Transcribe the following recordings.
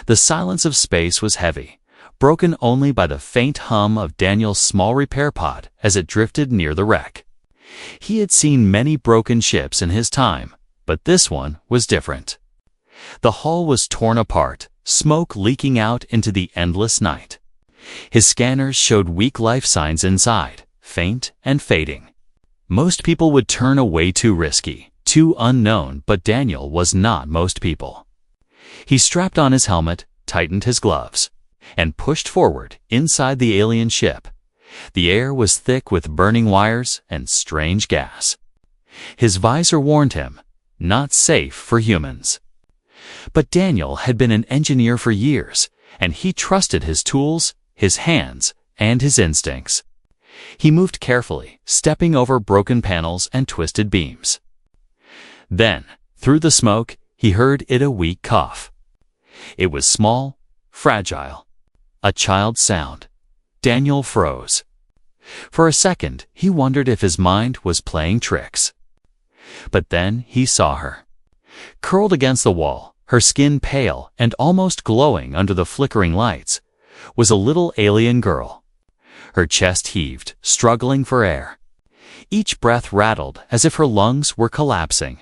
The silence of space was heavy, broken only by the faint hum of Daniel's small repair pod as it drifted near the wreck. He had seen many broken ships in his time, but this one was different. The hull was torn apart, smoke leaking out into the endless night. His scanners showed weak life signs inside, faint and fading. Most people would turn away too risky, too unknown, but Daniel was not most people. He strapped on his helmet, tightened his gloves, and pushed forward inside the alien ship. The air was thick with burning wires and strange gas. His visor warned him, not safe for humans. But Daniel had been an engineer for years, and he trusted his tools, his hands, and his instincts. He moved carefully, stepping over broken panels and twisted beams. Then, through the smoke, he heard a weak cough. It was small, fragile, a child's sound. Daniel froze. For a second, he wondered if his mind was playing tricks. But then he saw her. Curled against the wall, her skin pale and almost glowing under the flickering lights, was a little alien girl. Her chest heaved, struggling for air. Each breath rattled as if her lungs were collapsing.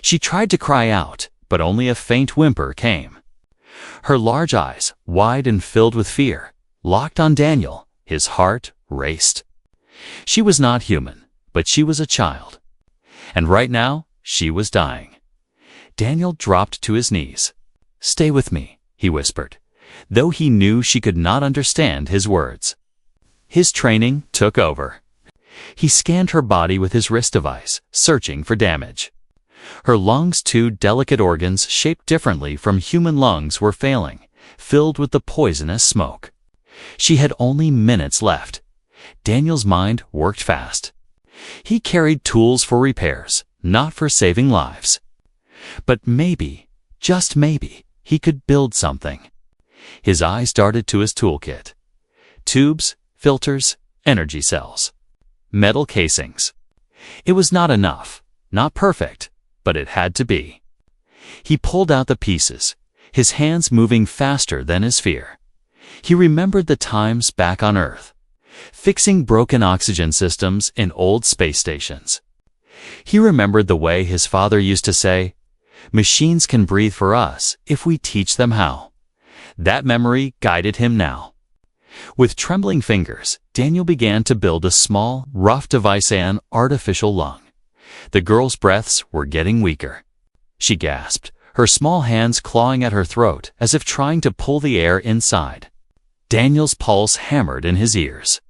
She tried to cry out, but only a faint whimper came. Her large eyes, wide and filled with fear, locked on Daniel. His heart raced. She was not human, but she was a child. And right now, she was dying. Daniel dropped to his knees. "Stay with me," he whispered, though he knew she could not understand his words. His training took over. He scanned her body with his wrist device, searching for damage. Her lungs, two delicate organs shaped differently from human lungs, were failing, filled with the poisonous smoke. She had only minutes left. Daniel's mind worked fast. He carried tools for repairs, not for saving lives. But maybe, just maybe, he could build something. His eyes darted to his toolkit. Tubes, filters, energy cells. Metal casings. It was not enough, not perfect, but it had to be. He pulled out the pieces, his hands moving faster than his fear. He remembered the times back on Earth, fixing broken oxygen systems in old space stations. He remembered the way his father used to say, "Machines can breathe for us if we teach them how." That memory guided him now. With trembling fingers, Daniel began to build a small, rough device, an artificial lung. The girl's breaths were getting weaker. She gasped, her small hands clawing at her throat as if trying to pull the air inside. Daniel's pulse hammered in his ears.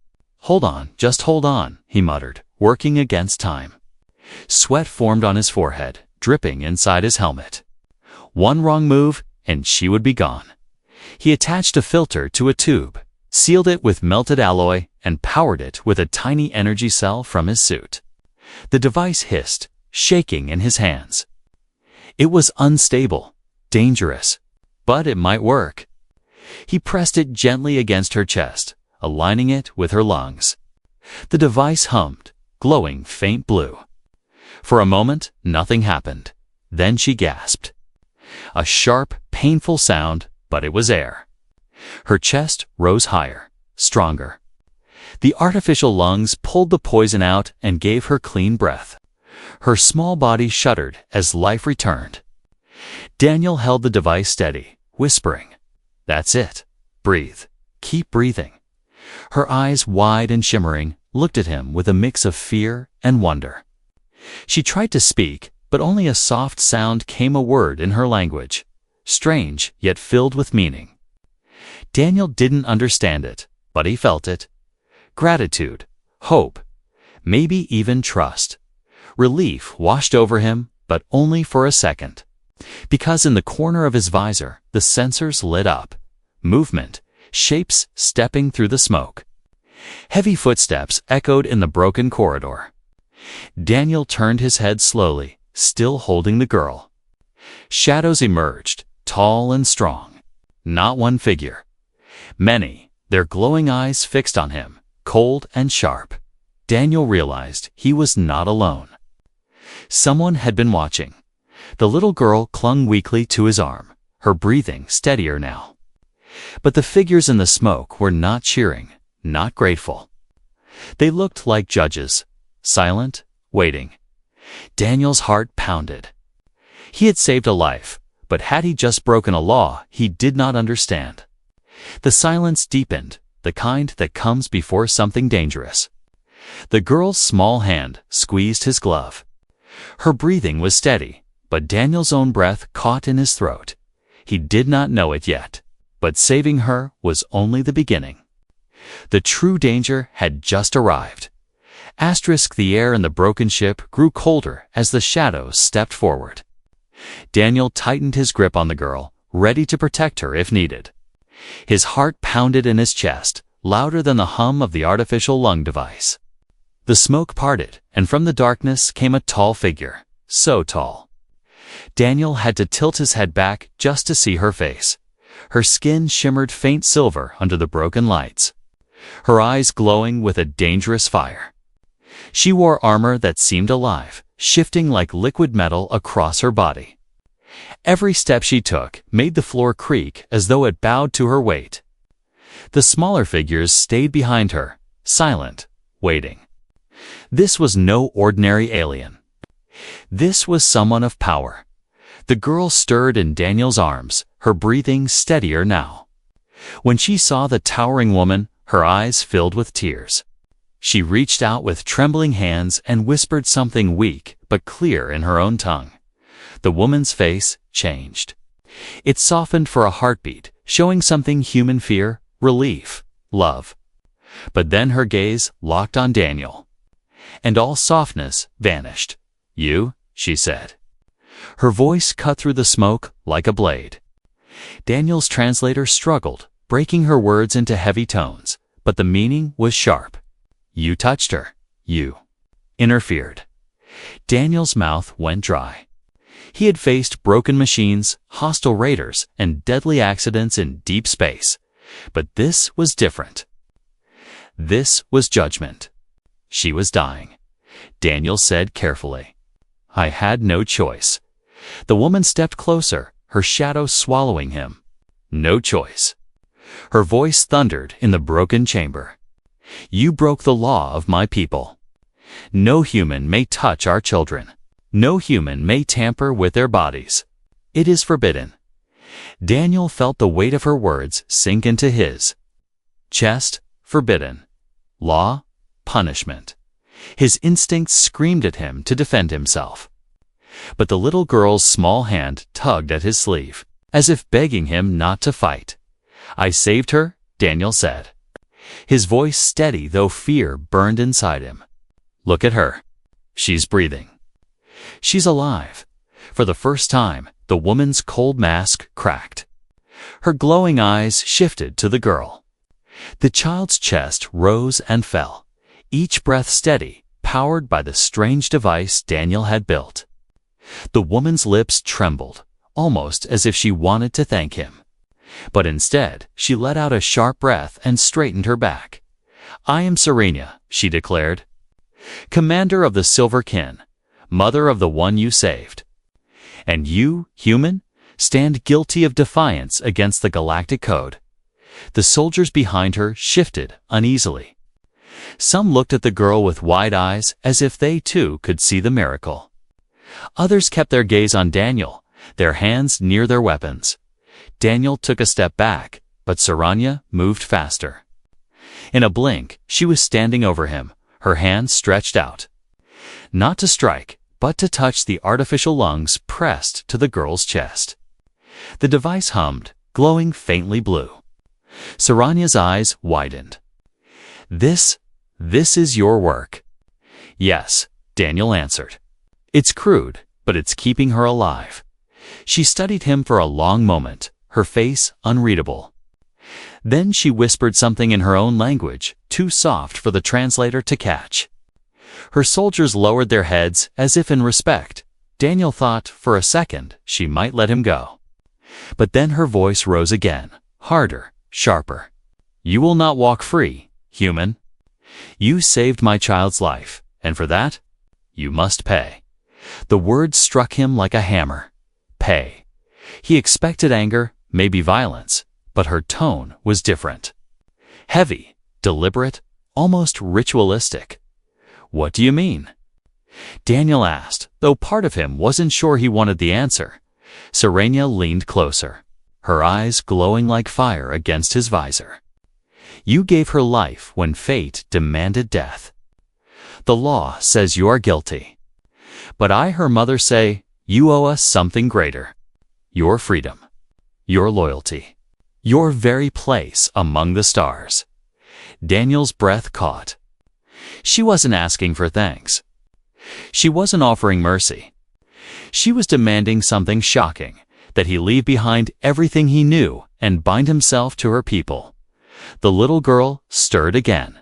"Hold on, just hold on," he muttered, working against time. Sweat formed on his forehead, dripping inside his helmet. One wrong move, and she would be gone. He attached a filter to a tube, sealed it with melted alloy, and powered it with a tiny energy cell from his suit. The device hissed, shaking in his hands. It was unstable, dangerous, but it might work. He pressed it gently against her chest, aligning it with her lungs. The device hummed, glowing faint blue. For a moment, nothing happened. Then she gasped. A sharp, painful sound, but it was air. Her chest rose higher, stronger. The artificial lungs pulled the poison out and gave her clean breath. Her small body shuddered as life returned. Daniel held the device steady, whispering, "That's it. Breathe. Keep breathing." Her eyes, wide and shimmering, looked at him with a mix of fear and wonder. She tried to speak, but only a soft sound came, a word in her language, strange yet filled with meaning. Daniel didn't understand it, but he felt it. Gratitude, hope, maybe even trust. Relief washed over him, but only for a second. Because in the corner of his visor, the sensors lit up. Movement, shapes stepping through the smoke. Heavy footsteps echoed in the broken corridor. Daniel turned his head slowly, still holding the girl. Shadows emerged, tall and strong. Not one figure. Many, their glowing eyes fixed on him, cold and sharp. Daniel realized he was not alone. Someone had been watching. The little girl clung weakly to his arm, her breathing steadier now. But the figures in the smoke were not cheering, not grateful. They looked like judges, silent, waiting. Daniel's heart pounded. He had saved a life, but had he just broken a law he did not understand? The silence deepened, the kind that comes before something dangerous. The girl's small hand squeezed his glove. Her breathing was steady, but Daniel's own breath caught in his throat. He did not know it yet, but saving her was only the beginning. The true danger had just arrived. The air in the broken ship grew colder as the shadows stepped forward. Daniel tightened his grip on the girl, ready to protect her if needed. His heart pounded in his chest, louder than the hum of the artificial lung device. The smoke parted, and from the darkness came a tall figure, so tall. Daniel had to tilt his head back just to see her face. Her skin shimmered faint silver under the broken lights, her eyes glowing with a dangerous fire. She wore armor that seemed alive, shifting like liquid metal across her body. Every step she took made the floor creak as though it bowed to her weight. The smaller figures stayed behind her, silent, waiting. This was no ordinary alien. This was someone of power. The girl stirred in Daniel's arms, her breathing steadier now. When she saw the towering woman, her eyes filled with tears. She reached out with trembling hands and whispered something weak but clear in her own tongue. The woman's face changed. It softened for a heartbeat, showing something human: fear, relief, love. But then her gaze locked on Daniel, and all softness vanished. "You," she said. Her voice cut through the smoke like a blade. Daniel's translator struggled, breaking her words into heavy tones, but the meaning was sharp. "You touched her. You interfered." Daniel's mouth went dry. He had faced broken machines, hostile raiders, and deadly accidents in deep space. But this was different. This was judgment. She was dying. Daniel said carefully, "I had no choice." The woman stepped closer, her shadow swallowing him. "No choice." Her voice thundered in the broken chamber. "You broke the law of my people. No human may touch our children. No human may tamper with their bodies. It is forbidden." Daniel felt the weight of her words sink into his chest. Forbidden. Law. Punishment. His instincts screamed at him to defend himself. But the little girl's small hand tugged at his sleeve, as if begging him not to fight. "I saved her," Daniel said. His voice steady though fear burned inside him. "Look at her. She's breathing. She's alive." For the first time, the woman's cold mask cracked. Her glowing eyes shifted to the girl. The child's chest rose and fell, each breath steady, powered by the strange device Daniel had built. The woman's lips trembled, almost as if she wanted to thank him. But instead, she let out a sharp breath and straightened her back. "I am Serena," she declared. "Commander of the Silver Kin, mother of the one you saved. And you, human, stand guilty of defiance against the Galactic Code." The soldiers behind her shifted uneasily. Some looked at the girl with wide eyes as if they too could see the miracle. Others kept their gaze on Daniel, their hands near their weapons. Daniel took a step back, but Serena moved faster. In a blink, she was standing over him, her hands stretched out. Not to strike, but to touch the artificial lungs pressed to the girl's chest. The device hummed, glowing faintly blue. Serena's eyes widened. This is your work." "Yes," Daniel answered. "It's crude, but it's keeping her alive." She studied him for a long moment, her face unreadable. Then she whispered something in her own language, too soft for the translator to catch. Her soldiers lowered their heads as if in respect. Daniel thought, for a second, she might let him go. But then her voice rose again, harder, sharper. "You will not walk free, human. You saved my child's life, and for that, you must pay." The word struck him like a hammer. Pay. He expected anger, maybe violence, but her tone was different. Heavy, deliberate, almost ritualistic. "What do you mean?" Daniel asked, though part of him wasn't sure he wanted the answer. Serenia leaned closer, her eyes glowing like fire against his visor. "You gave her life when fate demanded death. The law says you are guilty. But I, her mother, say you owe us something greater. Your freedom, your loyalty, your very place among the stars." Daniel's breath caught. She wasn't asking for thanks. She wasn't offering mercy. She was demanding something shocking, that he leave behind everything he knew and bind himself to her people. The little girl stirred again,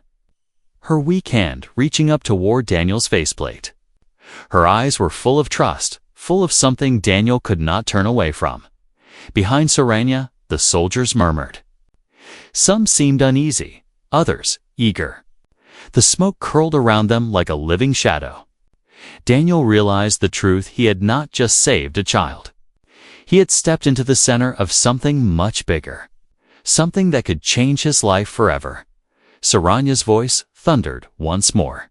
her weak hand reaching up toward Daniel's faceplate. Her eyes were full of trust, full of something Daniel could not turn away from. Behind Serenia, the soldiers murmured. Some seemed uneasy, others eager. The smoke curled around them like a living shadow. Daniel realized the truth: he had not just saved a child. He had stepped into the center of something much bigger, something that could change his life forever. Serenia's voice thundered once more.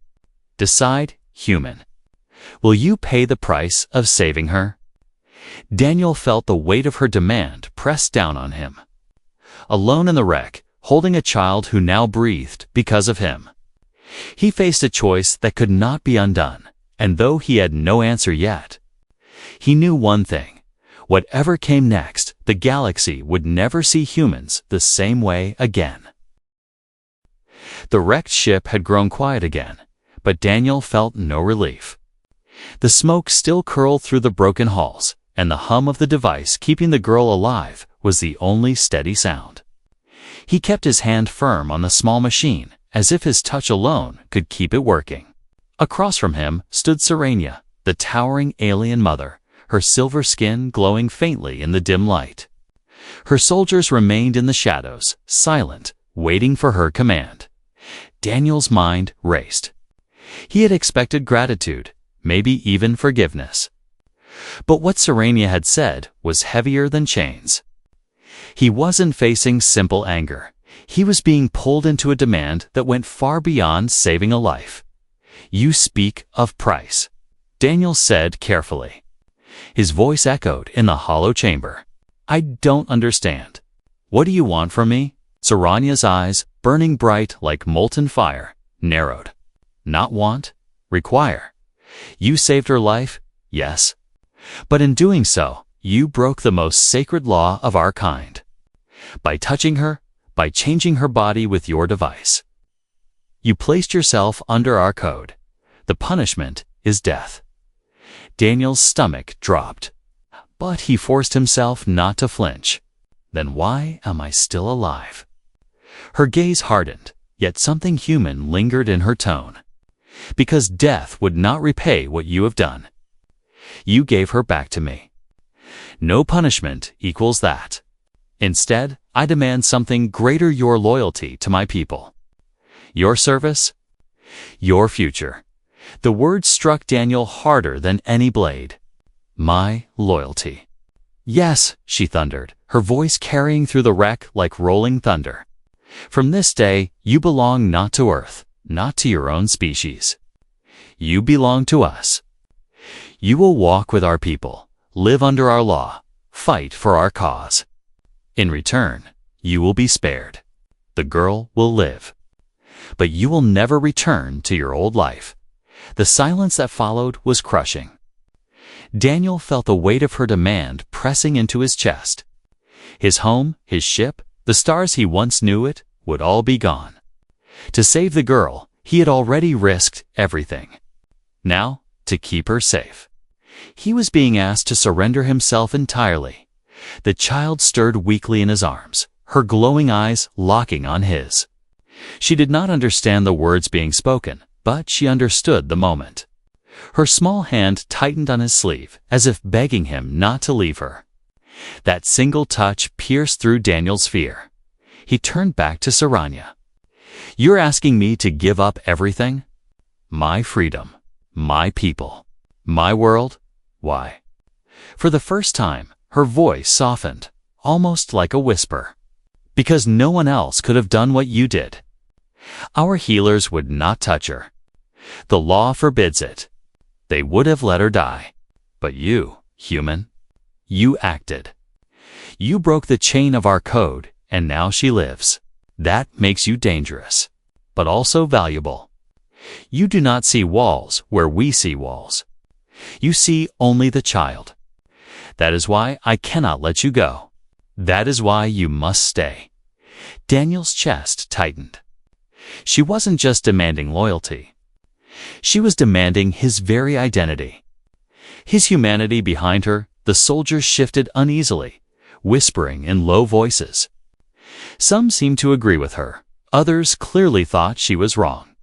"Decide, human. Will you pay the price of saving her?" Daniel felt the weight of her demand press down on him. Alone in the wreck, holding a child who now breathed because of him, he faced a choice that could not be undone. And though he had no answer yet, he knew one thing: whatever came next, the galaxy would never see humans the same way again. The wrecked ship had grown quiet again, but Daniel felt no relief. The smoke still curled through the broken halls, and the hum of the device keeping the girl alive was the only steady sound. He kept his hand firm on the small machine, as if his touch alone could keep it working. Across from him stood Serenia, the towering alien mother, her silver skin glowing faintly in the dim light. Her soldiers remained in the shadows, silent, waiting for her command. Daniel's mind raced. He had expected gratitude, maybe even forgiveness. But what Serenia had said was heavier than chains. He wasn't facing simple anger. He was being pulled into a demand that went far beyond saving a life. "You speak of price," Daniel said carefully. His voice echoed in the hollow chamber. "I don't understand. What do you want from me?" Serenia's eyes, burning bright like molten fire, narrowed. "Not want, require. You saved her life, yes. But in doing so, you broke the most sacred law of our kind. By touching her, by changing her body with your device. You placed yourself under our code. The punishment is death." Daniel's stomach dropped, but he forced himself not to flinch. "Then why am I still alive?" Her gaze hardened, yet something human lingered in her tone. "Because death would not repay what you have done. You gave her back to me. No punishment equals that. Instead, I demand something greater: your loyalty to my people. Your service, your future." The word struck Daniel harder than any blade. "My loyalty." "Yes," she thundered, her voice carrying through the wreck like rolling thunder. "From this day, you belong not to Earth, not to your own species. You belong to us. You will walk with our people, live under our law, fight for our cause. In return, you will be spared. The girl will live. But you will never return to your old life." The silence that followed was crushing. Daniel felt the weight of her demand pressing into his chest. His home, his ship, the stars he once knew it, would all be gone. To save the girl, he had already risked everything. Now, to keep her safe, he was being asked to surrender himself entirely. The child stirred weakly in his arms, her glowing eyes locking on his. She did not understand the words being spoken, but she understood the moment. Her small hand tightened on his sleeve, as if begging him not to leave her. That single touch pierced through Daniel's fear. He turned back to Serenia. "You're asking me to give up everything? My freedom, my people, my world? Why?" For the first time, Her voice softened, almost like a whisper. "Because no one else could have done what you did. Our healers would not touch her. The law forbids it. They would have let her die. But you, human, you acted. You broke the chain of our code, and now she lives. That makes you dangerous, but also valuable. You do not see walls where we see walls. You see only the child. That is why I cannot let you go. That is why you must stay." Daniel's chest tightened. She wasn't just demanding loyalty. She was demanding his very identity. His humanity behind her, the soldiers shifted uneasily, whispering in low voices. Some seemed to agree with her. Others clearly thought she was wrong.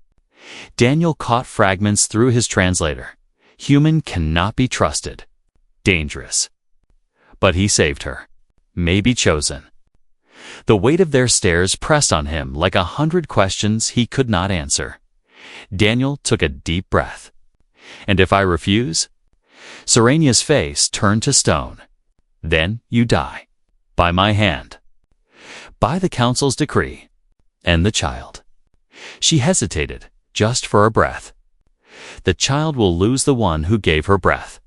Daniel caught fragments through his translator. Human cannot be trusted. Dangerous. But he saved her. Maybe chosen. The weight of their stares pressed on him like 100 questions he could not answer. Daniel took a deep breath. "And if I refuse?" Serenia's face turned to stone. "Then you die. By my hand. By the council's decree. And the child." She hesitated, just for a breath. "The child will lose the one who gave her breath."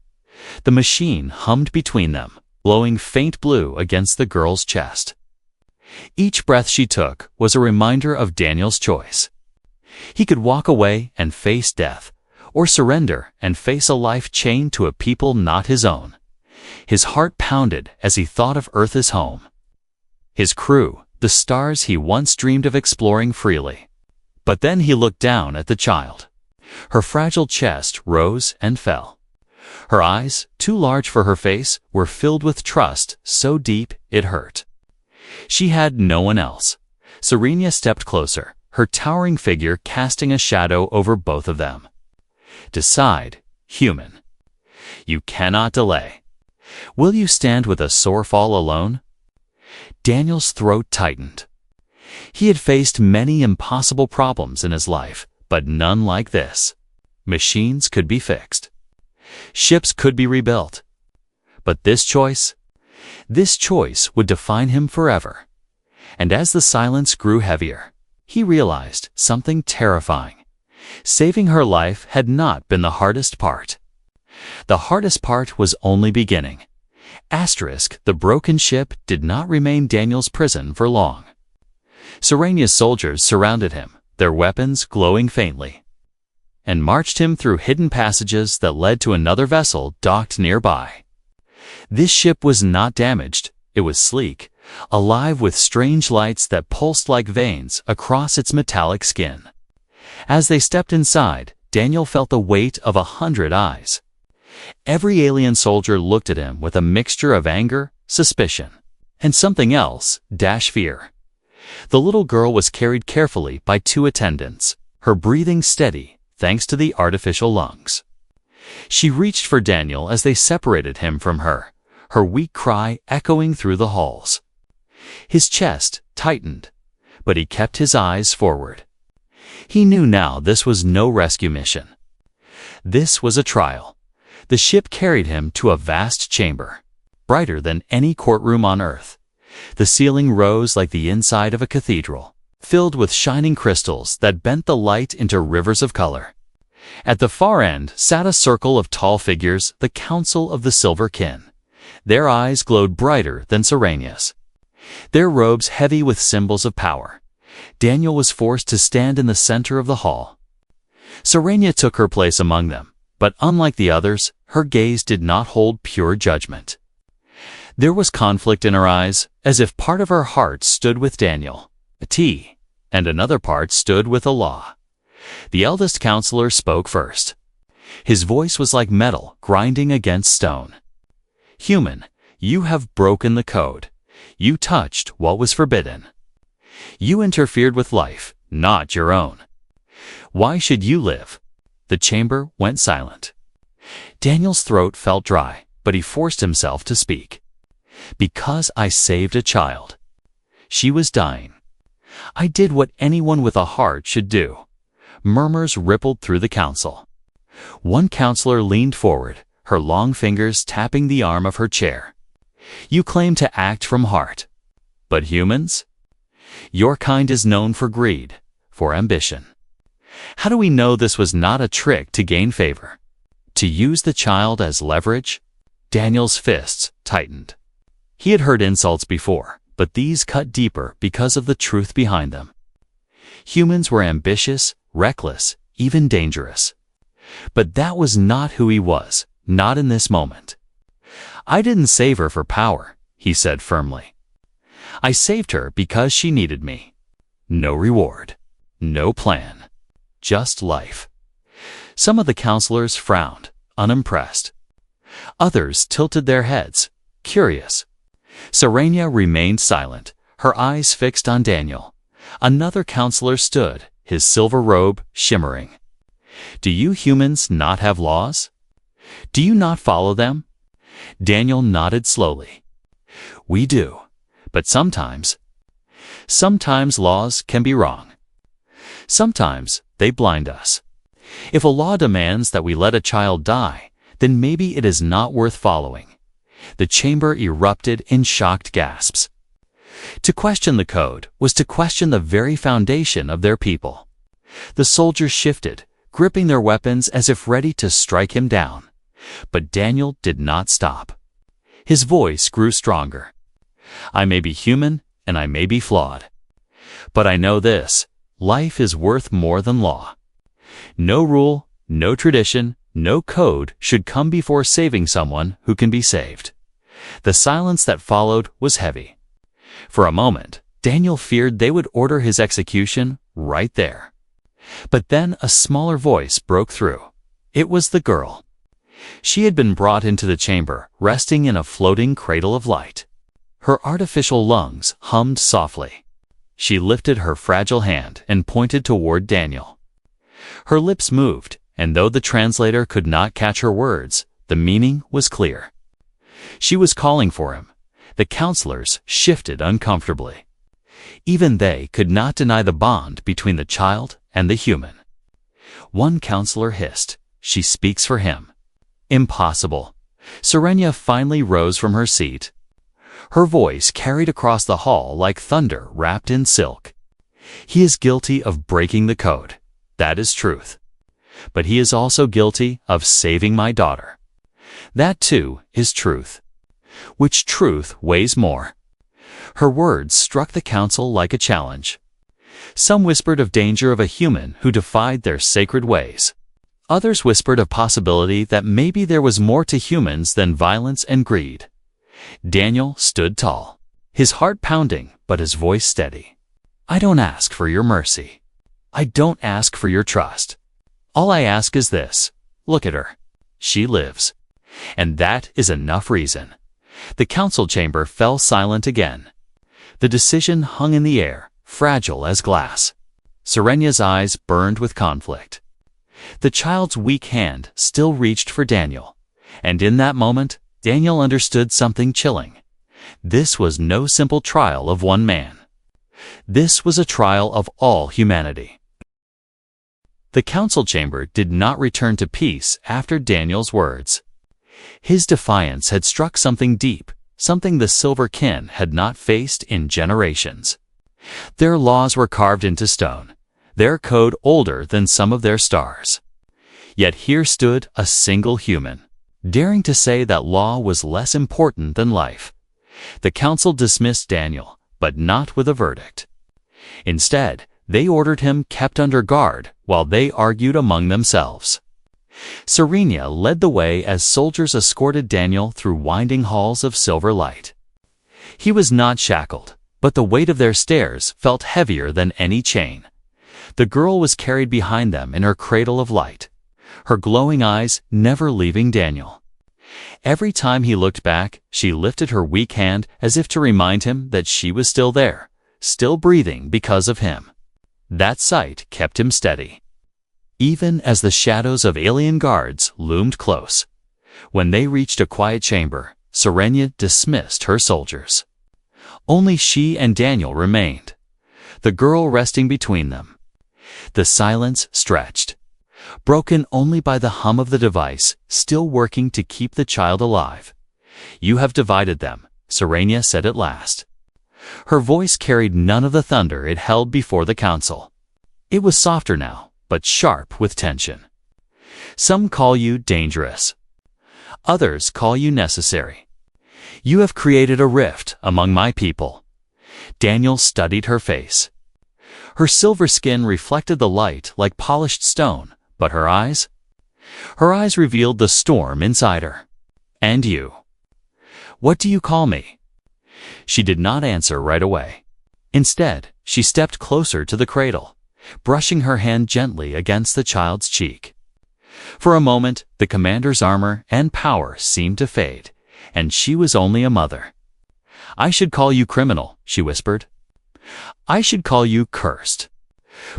The machine hummed between them, glowing faint blue against the girl's chest. Each breath she took was a reminder of Daniel's choice. He could walk away and face death, or surrender and face a life chained to a people not his own. His heart pounded as he thought of Earth as home. His crew, the stars he once dreamed of exploring freely. But then he looked down at the child. Her fragile chest rose and fell. Her eyes, too large for her face, were filled with trust so deep it hurt. She had no one else. Serenia stepped closer, her towering figure casting a shadow over both of them. "Decide, human. You cannot delay. Will you stand with a sore fall alone?" Daniel's throat tightened. He had faced many impossible problems in his life, but none like this. Machines could be fixed. Ships could be rebuilt. But this choice would define him forever. And as the silence grew heavier, he realized something terrifying. Saving her life had not been the hardest part. The hardest part was only beginning. The broken ship did not remain Daniel's prison for long. Serenia's soldiers surrounded him, their weapons glowing faintly, and marched him through hidden passages that led to another vessel docked nearby. This ship was not damaged. It was sleek, alive with strange lights that pulsed like veins across its metallic skin. As they stepped inside, Daniel felt the weight of 100 eyes. Every alien soldier looked at him with a mixture of anger, suspicion, and something else, fear. The little girl was carried carefully by 2 attendants, her breathing steady thanks to the artificial lungs. She reached for Daniel as they separated him from her, her weak cry echoing through the halls. His chest tightened, but he kept his eyes forward. He knew now this was no rescue mission. This was a trial. The ship carried him to a vast chamber, brighter than any courtroom on Earth. The ceiling rose like the inside of a cathedral, filled with shining crystals that bent the light into rivers of color. At the far end sat a circle of tall figures, the Council of the Silver Kin. Their eyes glowed brighter than Serenia's, their robes heavy with symbols of power. Daniel was forced to stand in the center of the hall. Serenia took her place among them, but unlike the others, her gaze did not hold pure judgment. There was conflict in her eyes, as if part of her heart stood with Daniel, and another part stood with the law. The eldest counselor spoke first. His voice was like metal grinding against stone. "Human, you have broken the code. You touched what was forbidden. You interfered with life, not your own. Why should you live?" The chamber went silent. Daniel's throat felt dry, but he forced himself to speak. "Because I saved a child. She was dying. I did what anyone with a heart should do." Murmurs rippled through the council. One counselor leaned forward, her long fingers tapping the arm of her chair. You claim to act from heart. But humans? Your kind is known for greed, for ambition. How do we know this was not a trick to gain favor? To use the child as leverage? Daniel's fists tightened. He had heard insults before, but these cut deeper because of the truth behind them. Humans were ambitious, reckless, even dangerous. But that was not who he was, not in this moment. I didn't save her for power, he said firmly. I saved her because she needed me. No reward, no plan, just life. Some of the counselors frowned, unimpressed. Others tilted their heads, curious. Serenia remained silent, her eyes fixed on Daniel. Another counselor stood, his silver robe shimmering. Do you humans not have laws? Do you not follow them? Daniel nodded slowly. We do, but sometimes laws can be wrong. Sometimes they blind us. If a law demands that we let a child die, then maybe it is not worth following. The chamber erupted in shocked gasps. To question the code was to question the very foundation of their people. The soldiers shifted, gripping their weapons as if ready to strike him down. But Daniel did not stop. His voice grew stronger. I may be human and I may be flawed. But I know this, life is worth more than law. No rule, no tradition, no code should come before saving someone who can be saved. The silence that followed was heavy. For a moment, Daniel feared they would order his execution right there. But then a smaller voice broke through. It was the girl. She had been brought into the chamber, resting in a floating cradle of light. Her artificial lungs hummed softly. She lifted her fragile hand and pointed toward Daniel. Her lips moved, and though the translator could not catch her words, the meaning was clear. She was calling for him. The counselors shifted uncomfortably. Even they could not deny the bond between the child and the human. One counselor hissed, "She speaks for him." Impossible. Serenia finally rose from her seat. Her voice carried across the hall like thunder wrapped in silk. He is guilty of breaking the code. That is truth. But he is also guilty of saving my daughter. That too is truth. Which truth weighs more? Her words struck the council like a challenge. Some whispered of danger of a human who defied their sacred ways. Others whispered of possibility that maybe there was more to humans than violence and greed. Daniel stood tall, his heart pounding but his voice steady. I don't ask for your mercy. I don't ask for your trust. All I ask is this. Look at her. She lives. And that is enough reason. The council chamber fell silent again. The decision hung in the air, fragile as glass. Serenia's eyes burned with conflict. The child's weak hand still reached for Daniel. And in that moment, Daniel understood something chilling. This was no simple trial of one man. This was a trial of all humanity. The council chamber did not return to peace after Daniel's words. His defiance had struck something deep, something the Silver Kin had not faced in generations. Their laws were carved into stone, their code older than some of their stars. Yet here stood a single human, daring to say that law was less important than life. The council dismissed Daniel, but not with a verdict. Instead, they ordered him kept under guard while they argued among themselves. Serenia led the way as soldiers escorted Daniel through winding halls of silver light. He was not shackled, but the weight of their stares felt heavier than any chain. The girl was carried behind them in her cradle of light, her glowing eyes never leaving Daniel. Every time he looked back, she lifted her weak hand as if to remind him that she was still there, still breathing because of him. That sight kept him steady. Even as the shadows of alien guards loomed close. When they reached a quiet chamber, Serenia dismissed her soldiers. Only she and Daniel remained, the girl resting between them. The silence stretched, broken only by the hum of the device still working to keep the child alive. You have divided them, Serenia said at last. Her voice carried none of the thunder it held before the council. It was softer now, but sharp with tension. Some call you dangerous. Others call you necessary. You have created a rift among my people. Daniel studied her face. Her silver skin reflected the light like polished stone, but her eyes revealed the storm inside her. And you? What do you call me? She did not answer right away. Instead, she stepped closer to the cradle, brushing her hand gently against the child's cheek. For a moment, the commander's armor and power seemed to fade, and she was only a mother. I should call you criminal, she whispered. I should call you cursed.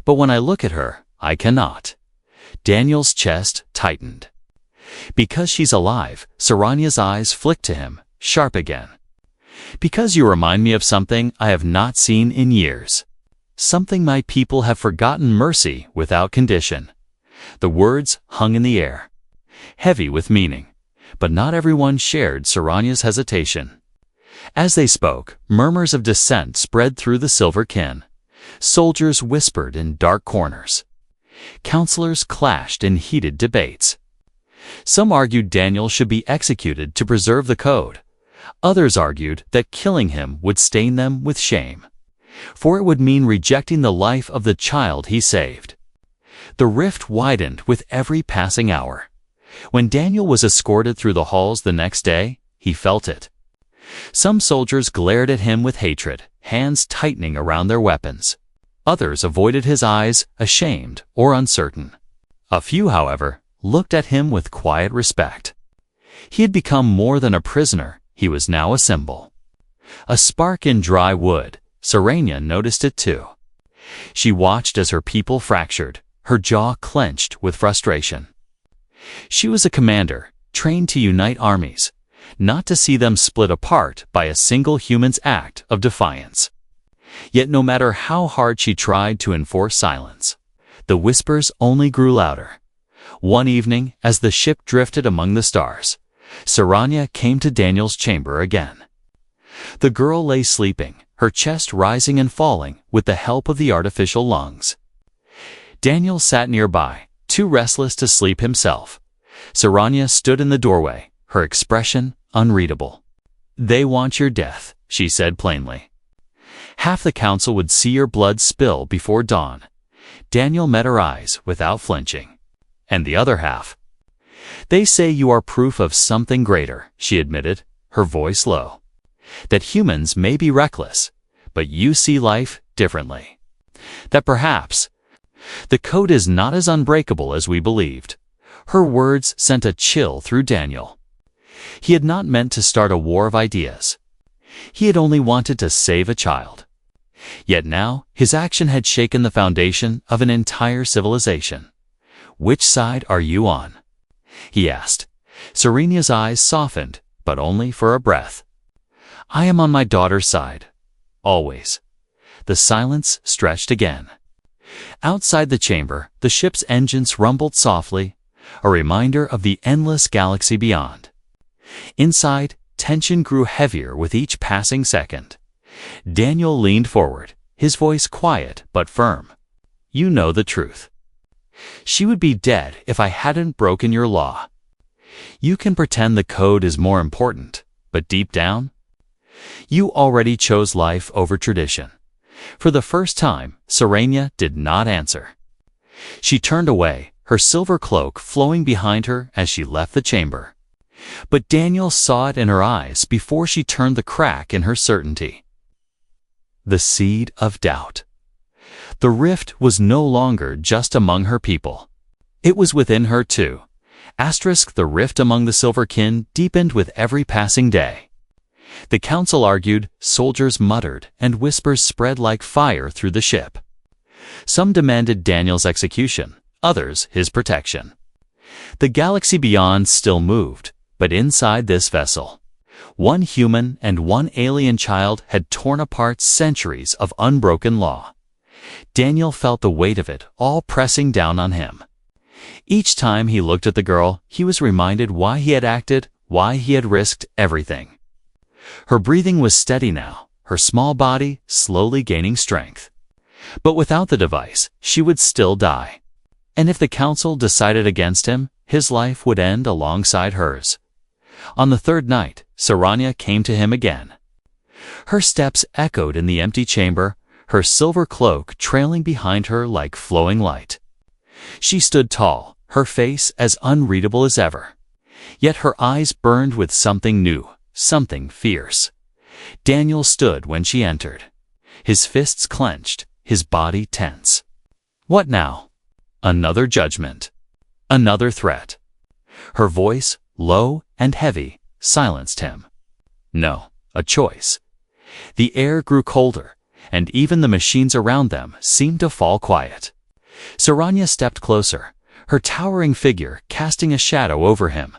But when I look at her, I cannot. Daniel's chest tightened. Because she's alive, Serenia's eyes flicked to him, sharp again. Because you remind me of something I have not seen in years. Something my people have forgotten mercy without condition. The words hung in the air, heavy with meaning, but not everyone shared Serenia's hesitation. As they spoke, murmurs of dissent spread through the silver kin. Soldiers whispered in dark corners. Counselors clashed in heated debates. Some argued Daniel should be executed to preserve the code. Others argued that killing him would stain them with shame, for it would mean rejecting the life of the child he saved. The rift widened with every passing hour. When Daniel was escorted through the halls the next day, he felt it. Some soldiers glared at him with hatred, hands tightening around their weapons. Others avoided his eyes, ashamed or uncertain. A few, however, looked at him with quiet respect. He had become more than a prisoner, he was now a symbol. A spark in dry wood, Serenia noticed it too. She watched as her people fractured, her jaw clenched with frustration. She was a commander, trained to unite armies, not to see them split apart by a single human's act of defiance. Yet no matter how hard she tried to enforce silence, the whispers only grew louder. One evening, as the ship drifted among the stars, Serenia came to Daniel's chamber again. The girl lay sleeping, her chest rising and falling with the help of the artificial lungs. Daniel sat nearby, too restless to sleep himself. Serenia stood in the doorway, her expression unreadable. They want your death, she said plainly. Half the council would see your blood spill before dawn. Daniel met her eyes without flinching. And the other half? They say you are proof of something greater, she admitted, her voice low. That humans may be reckless, but you see life differently. That perhaps the code is not as unbreakable as we believed. Her words sent a chill through Daniel. He had not meant to start a war of ideas. He had only wanted to save a child. Yet now, his action had shaken the foundation of an entire civilization. Which side are you on? He asked. Serenia's eyes softened, but only for a breath. I am on my daughter's side. Always. The silence stretched again. Outside the chamber, the ship's engines rumbled softly, a reminder of the endless galaxy beyond. Inside, tension grew heavier with each passing second. Daniel leaned forward, his voice quiet but firm. You know the truth. She would be dead if I hadn't broken your law. You can pretend the code is more important, but deep down, you already chose life over tradition. For the first time, Serenia did not answer. She turned away, her silver cloak flowing behind her as she left the chamber. But Daniel saw it in her eyes before she turned the crack in her certainty. The seed of doubt. The rift was no longer just among her people. It was within her too. The rift among the Silverkin deepened with every passing day. The council argued, soldiers muttered, and whispers spread like fire through the ship. Some demanded Daniel's execution, others his protection. The galaxy beyond still moved, but inside this vessel, one human and one alien child had torn apart centuries of unbroken law. Daniel felt the weight of it all pressing down on him. Each time he looked at the girl, he was reminded why he had acted, why he had risked everything. Her breathing was steady now, her small body slowly gaining strength. But without the device, she would still die. And if the council decided against him, his life would end alongside hers. On the third night, Saranya came to him again. Her steps echoed in the empty chamber, her silver cloak trailing behind her like flowing light. She stood tall, her face as unreadable as ever. Yet her eyes burned with something new, something fierce. Daniel stood when she entered. His fists clenched, his body tense. What now? Another judgment. Another threat. Her voice, low and heavy, silenced him. No, a choice. The air grew colder, and even the machines around them seemed to fall quiet. Saranya stepped closer, her towering figure casting a shadow over him.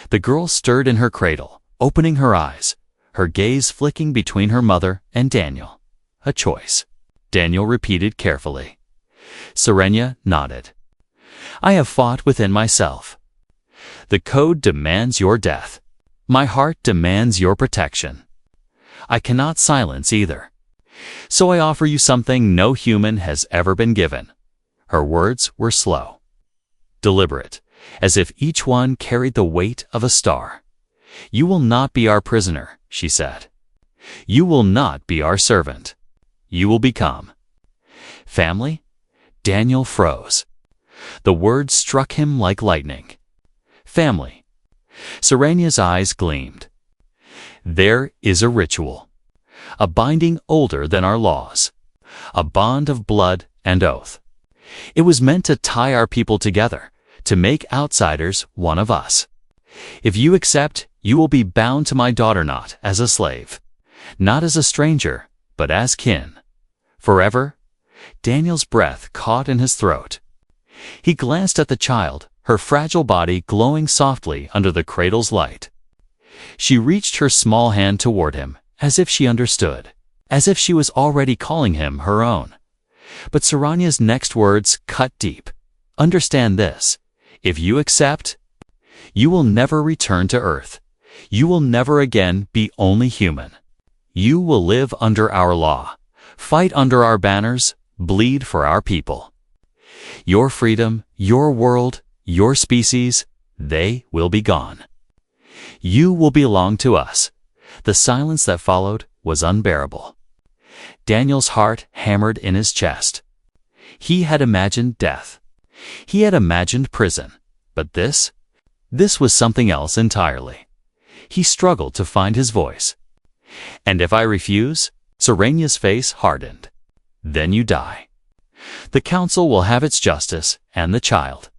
The girl stirred in her cradle, opening her eyes, her gaze flicking between her mother and Daniel. A choice. Daniel repeated carefully. Saranya nodded. I have fought within myself. The code demands your death. My heart demands your protection. I cannot silence either. So I offer you something no human has ever been given. Her words were slow, deliberate, as if each one carried the weight of a star. You will not be our prisoner, she said. You will not be our servant. You will become family? Daniel froze. The words struck him like lightning. Family. Saranya's eyes gleamed. There is a ritual, a binding older than our laws, a bond of blood and oath. It was meant to tie our people together, to make outsiders one of us. If you accept, you will be bound to my daughter not as a slave, not as a stranger, but as kin. Forever? Daniel's breath caught in his throat. He glanced at the child, her fragile body glowing softly under the cradle's light. She reached her small hand toward him, as if she understood, as if she was already calling him her own. But Saranya's next words cut deep. Understand this. If you accept, you will never return to Earth. You will never again be only human. You will live under our law, fight under our banners, bleed for our people. Your freedom, your world, your species, they will be gone. You will belong to us. The silence that followed was unbearable. Daniel's heart hammered in his chest. He had imagined death. He had imagined prison. But this was something else entirely. He struggled to find his voice. And if I refuse? Saranya's face hardened. Then you die. The council will have its justice, and the child.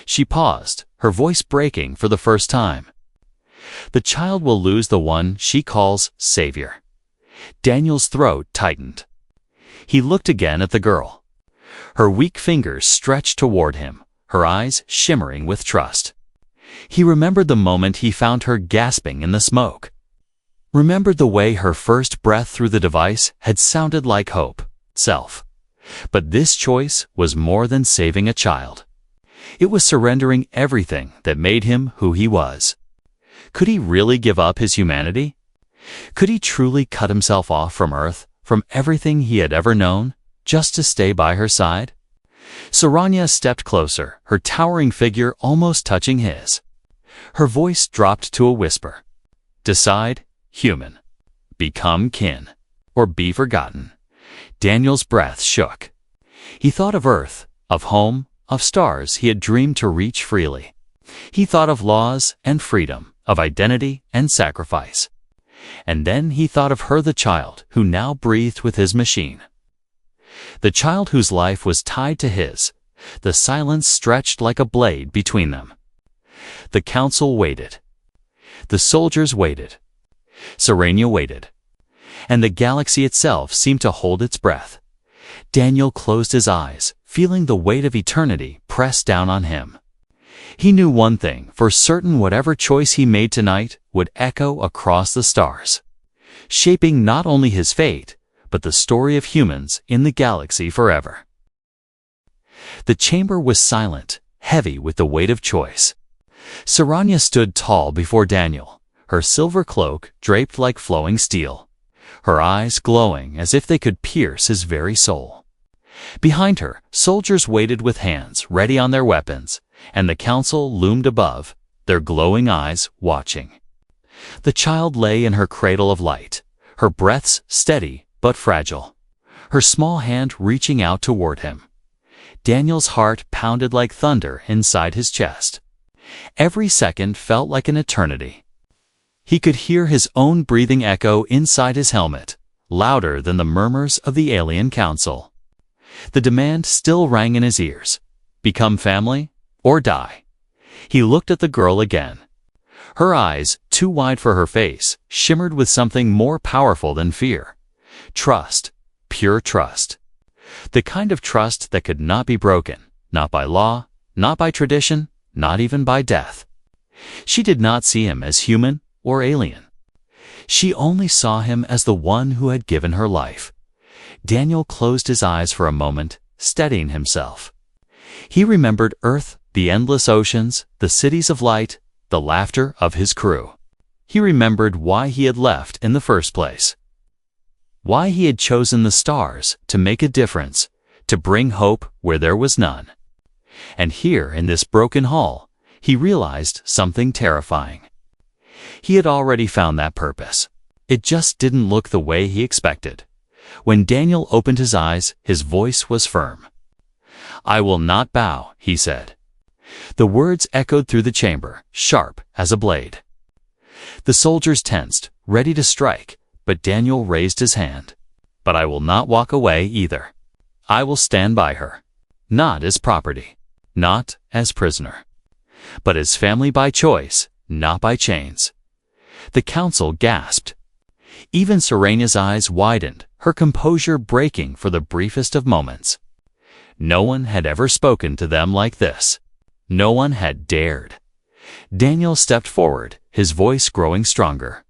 She paused, her voice breaking for the first time. The child will lose the one she calls savior. Daniel's throat tightened. He looked again at the girl. Her weak fingers stretched toward him, her eyes shimmering with trust. He remembered the moment he found her gasping in the smoke. Remembered the way her first breath through the device had sounded like hope, self. But this choice was more than saving a child. It was surrendering everything that made him who he was. Could he really give up his humanity? Could he truly cut himself off from Earth, from everything he had ever known, just to stay by her side? Saranya stepped closer, her towering figure almost touching his. Her voice dropped to a whisper. Decide, human. Become kin. Or be forgotten. Daniel's breath shook. He thought of Earth, of home, of stars he had dreamed to reach freely. He thought of laws and freedom, of identity and sacrifice. And then he thought of her, the child, who now breathed with his machine. The child whose life was tied to his. The silence stretched like a blade between them. The council waited. The soldiers waited. Saranya waited. And the galaxy itself seemed to hold its breath. Daniel closed his eyes, feeling the weight of eternity press down on him. He knew one thing for certain: whatever choice he made tonight would echo across the stars, shaping not only his fate, but the story of humans in the galaxy forever. The chamber was silent, heavy with the weight of choice. Saranya stood tall before Daniel, her silver cloak draped like flowing steel, her eyes glowing as if they could pierce his very soul. Behind her, soldiers waited with hands ready on their weapons, and the council loomed above, their glowing eyes watching. The child lay in her cradle of light, her breaths steady but fragile, her small hand reaching out toward him. Daniel's heart pounded like thunder inside his chest. Every second felt like an eternity. He could hear his own breathing echo inside his helmet, louder than the murmurs of the alien council. The demand still rang in his ears: become family or die. He looked at the girl again. Her eyes, too wide for her face, shimmered with something more powerful than fear. Trust, pure trust. The kind of trust that could not be broken, not by law, not by tradition, not even by death. She did not see him as human or alien. She only saw him as the one who had given her life. Daniel closed his eyes for a moment, steadying himself. He remembered Earth, the endless oceans, the cities of light, the laughter of his crew. He remembered why he had left in the first place. Why he had chosen the stars to make a difference, to bring hope where there was none. And here in this broken hall, he realized something terrifying. He had already found that purpose. It just didn't look the way he expected. When Daniel opened his eyes, his voice was firm. "I will not bow," he said. The words echoed through the chamber, sharp as a blade. The soldiers tensed, ready to strike, but Daniel raised his hand. "But I will not walk away either. I will stand by her, not as property, not as prisoner, but as family by choice, not by chains." The council gasped. Even Serena's eyes widened, her composure breaking for the briefest of moments. No one had ever spoken to them like this. No one had dared. Daniel stepped forward, his voice growing stronger.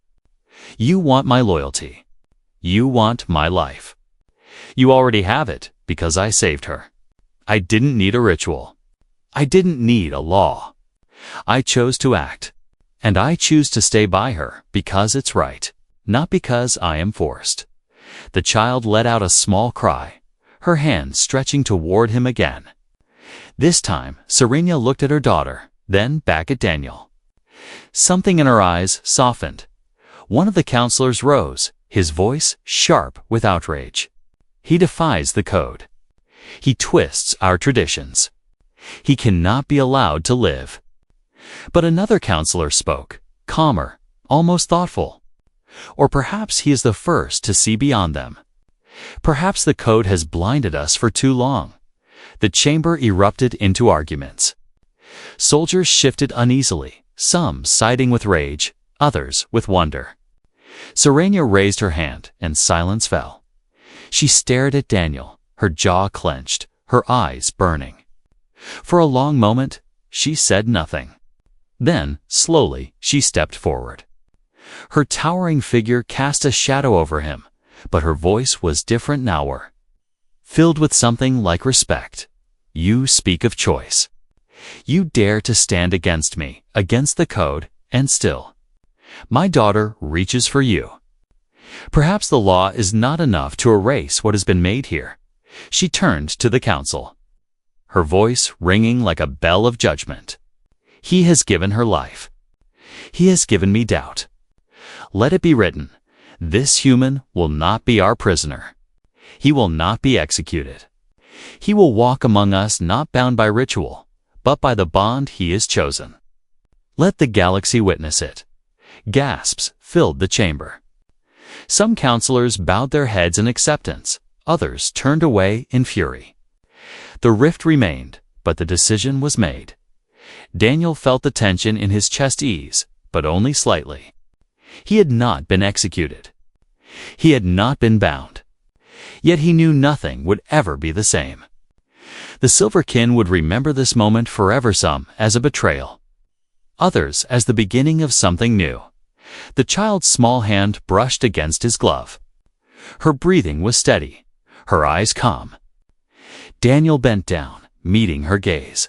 "You want my loyalty. You want my life. You already have it because I saved her. I didn't need a ritual. I didn't need a law. I chose to act. And I choose to stay by her because it's right, not because I am forced." The child let out a small cry, her hand stretching toward him again. This time, Serena looked at her daughter, then back at Daniel. Something in her eyes softened. One of the counselors rose, his voice sharp with outrage. "He defies the code. He twists our traditions. He cannot be allowed to live." But another counselor spoke, calmer, almost thoughtful. Or perhaps he is the first to see beyond them. Perhaps the code has blinded us for too long. The chamber erupted into arguments. Soldiers shifted uneasily, some siding with rage, others with wonder. Serena raised her hand, and silence fell. She stared at Daniel, her jaw clenched, her eyes burning. For a long moment, she said nothing. Then, slowly, she stepped forward. Her towering figure cast a shadow over him, but her voice was different now, filled with something like respect. "You speak of choice. You dare to stand against me, against the code, and still. My daughter reaches for you. Perhaps the law is not enough to erase what has been made here." She turned to the council, her voice ringing like a bell of judgment. "He has given her life. He has given me doubt. Let it be written, this human will not be our prisoner. He will not be executed. He will walk among us not bound by ritual, but by the bond he has chosen. Let the galaxy witness it." Gasps filled the chamber. Some counselors bowed their heads in acceptance, others turned away in fury. The rift remained, but the decision was made. Daniel felt the tension in his chest ease, but only slightly. He had not been executed. He had not been bound. Yet he knew nothing would ever be the same. The Silverkin would remember this moment forever, some as a betrayal, others as the beginning of something new. The child's small hand brushed against his glove. Her breathing was steady, her eyes calm. Daniel bent down, meeting her gaze.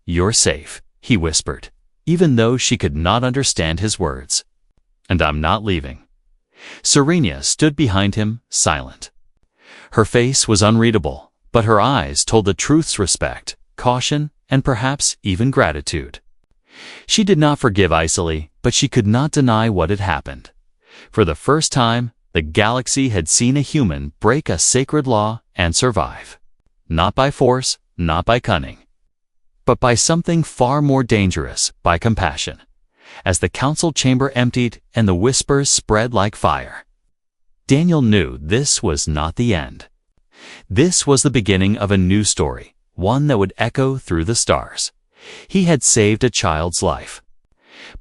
"You're safe," he whispered, even though she could not understand his words. And I'm not leaving. Serenia stood behind him, silent. Her face was unreadable, but her eyes told the truth's respect, caution, and perhaps even gratitude. She did not forgive Isoli, but she could not deny what had happened. For the first time, the galaxy had seen a human break a sacred law and survive. Not by force, not by cunning, but by something far more dangerous, by compassion. As the council chamber emptied and the whispers spread like fire, Daniel knew this was not the end. This was the beginning of a new story, one that would echo through the stars. He had saved a child's life.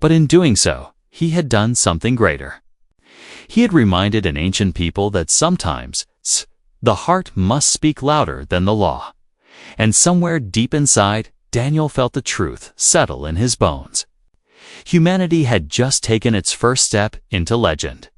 But in doing so, he had done something greater. He had reminded an ancient people that sometimes the heart must speak louder than the law. And somewhere deep inside, Daniel felt the truth settle in his bones. Humanity had just taken its first step into legend.